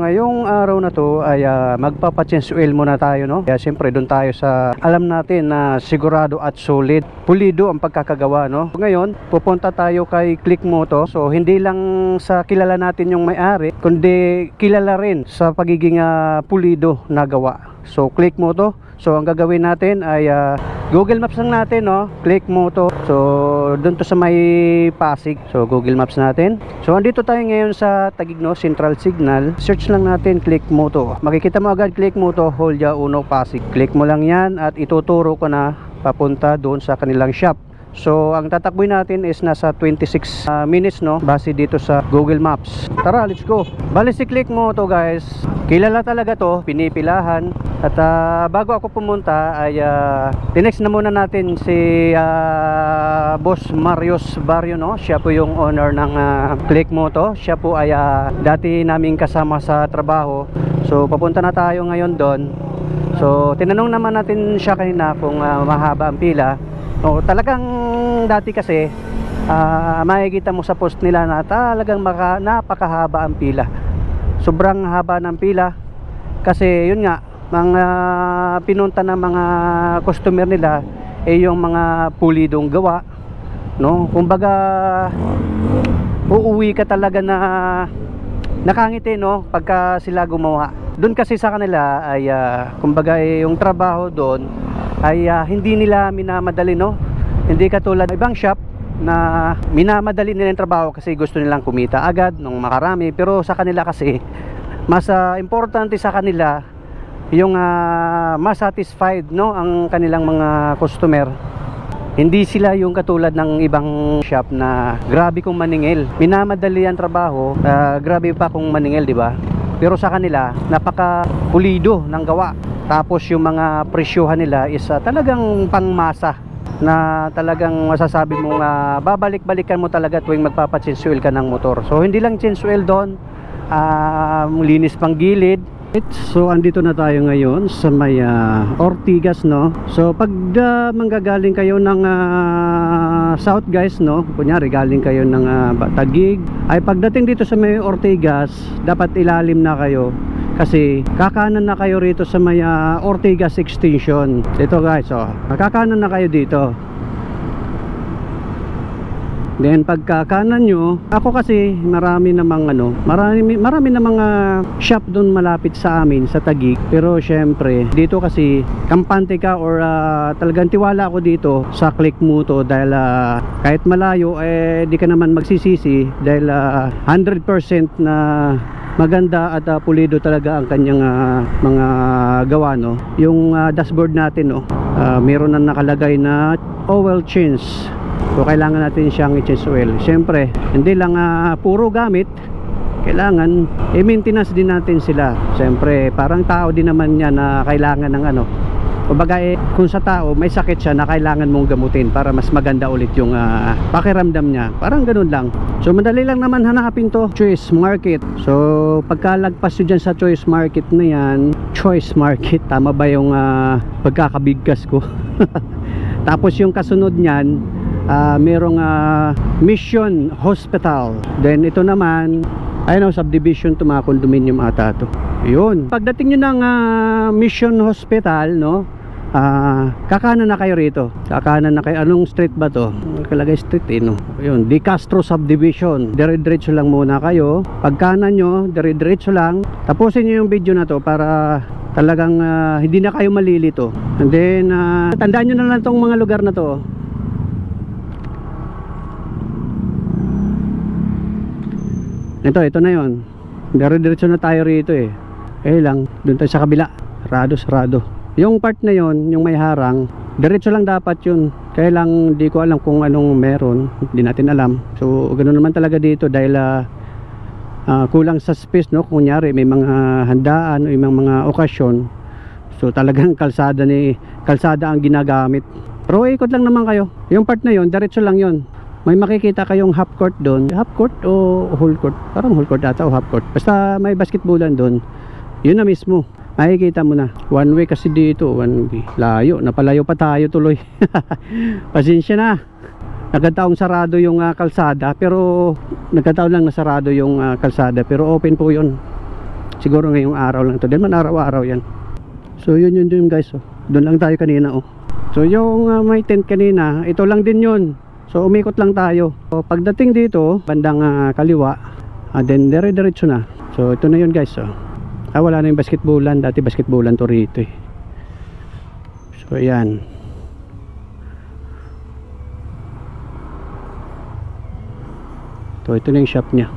ngayong araw na to ay magpapa-change oil muna tayo, no? Kaya siyempre doon tayo sa alam natin na sigurado at solid, pulido ang pagkakagawa, no? Ngayon, pupunta tayo kay Click Moto. So hindi lang sa kilala natin yung may-ari, kundi kilala rin sa pagiging pulido na gawa. So Click Moto. So ang gagawin natin ay Google Maps lang natin, no? Click Moto. So doon to sa may Pasig. So Google Maps natin. So andito tayo ngayon sa Taguig, no? Central Signal. Search lang natin Click Moto. Makikita mo agad Click Moto, Hulya 1 Pasig. Click mo lang yan at ituturo ko na papunta doon sa kanilang shop. So ang tatakboy natin is nasa 26 minutes, no? Base dito sa Google Maps. Tara, let's go. Bali si Click Moto, guys, kilala talaga to, pinipilahan. At bago ako pumunta ay tinext na muna natin si Boss Marius Barrio, no? Siya po yung owner ng Click Moto. Siya po ay dati naming kasama sa trabaho. So papunta na tayo ngayon doon. So tinanong naman natin siya kanina kung mahaba ang pila. So talagang dati kasi makikita mo sa post nila na talagang napakahaba ang pila. Sobrang haba ng pila kasi yun nga, mga pinunta ng mga customer nila yung mga pulidong gawa, no? Kumbaga uuwi ka talaga na nakangiti, no? Pagka sila gumawa doon, kasi sa kanila ay kumbaga yung trabaho doon ay hindi nila minamadali, no? Hindi katulad ng ibang shop na minamadali nila yung trabaho kasi gusto nilang kumita agad nung makarami. Pero sa kanila kasi mas importante sa kanila yung masatisfied, no, ang kanilang mga customer. Hindi sila yung katulad ng ibang shop na grabe kung maningil, minamadali ang trabaho, grabe pa kung maningil, di ba? Pero sa kanila napaka pulido ng gawa. Tapos yung mga presyohan nila is talagang pangmasa na talagang masasabi mo nga babalik-balikan mo talaga tuwing magpapa-change oil ka ng motor. So hindi lang change oil doon, linis pang gilid. So andito na tayo ngayon sa may Ortigas, no? So pag manggagaling kayo ng south, guys, no? Kunyari galing kayo ng Taguig, ay pagdating dito sa may Ortigas, dapat ilalim na kayo kasi kakanan na kayo rito sa may Ortigas extension. Ito, guys, oh, kakanan na kayo dito. Then pagkakanan nyo, ako kasi marami namang marami na mga shop doon malapit sa amin sa Taguig. Pero syempre dito kasi kampante ka or talagang tiwala ako dito sa Click Moto dahil kahit malayo di ka naman magsisisi dahil 100% na maganda at pulido talaga ang kanyang mga gawa, no? Yung dashboard natin, no, meron na nakalagay na oil change. So kailangan natin siyang i-change oil. Siyempre hindi lang puro gamit, kailangan i-maintenance din natin sila. Siyempre parang tao din naman yan na kailangan ng kumbaga kung sa tao may sakit siya na kailangan mong gamutin para mas maganda ulit yung pakiramdam niya. Parang ganun lang. So madali lang naman hanapin to, Choice Market. So pagkalagpas nyo dyan sa Choice Market na yan, Choice Market, tama ba yung pagkakabigkas ko? Tapos yung kasunod nyan, merong Mission Hospital. Then ito naman, ayun, subdivision to, mga condominium ata to. Yun, pagdating nyo ng Mission Hospital, no, kakanan na kayo rito. Kakanan na kayo. Anong street ba to? Nakalagay street, no? Yun, De Castro Subdivision. Dire-diretso lang muna kayo. Pagkanan nyo, dire-diretso lang. Tapusin nyo yung video na to para talagang hindi na kayo malilito. And then tandaan nyo na lang tong mga lugar na to. Ito na yun. Dire-diretso na tayo rito lang, doon tayo sa kabila. Sarado. Yung part na yun, yung may harang, diretso lang dapat yun. Kaya lang di ko alam kung anong meron, hindi natin alam. So ganoon naman talaga dito dahil kulang sa space, no? Kunyari may mga handaan o may mga okasyon, so talagang kalsada ang ginagamit. Pero ikot lang naman kayo. Yung part na yun, diretso lang yun. May makikita kayong half court doon. Half court o whole court? Parang whole court ata o half court. Basta may basketballan doon. Yun na mismo. Makikita mo na. One way kasi dito. One way. Layo. Napalayo pa tayo tuloy. Pasensya na. Nagkataong sarado yung kalsada. Pero nagkataon lang na sarado yung kalsada. Pero open po yun. Siguro ngayong araw lang to. Din man araw-araw yan. So yun guys. Oh. Doon lang tayo kanina. Oh. So yung may tent kanina, ito lang din yun. So umikot lang tayo. So pagdating dito, bandang kaliwa, then dire-diretso na. So ito na yun guys. Oh. Wala na yung basketballan. Dati basketballan to rito eh. So ayan. So ito na yung shop niya.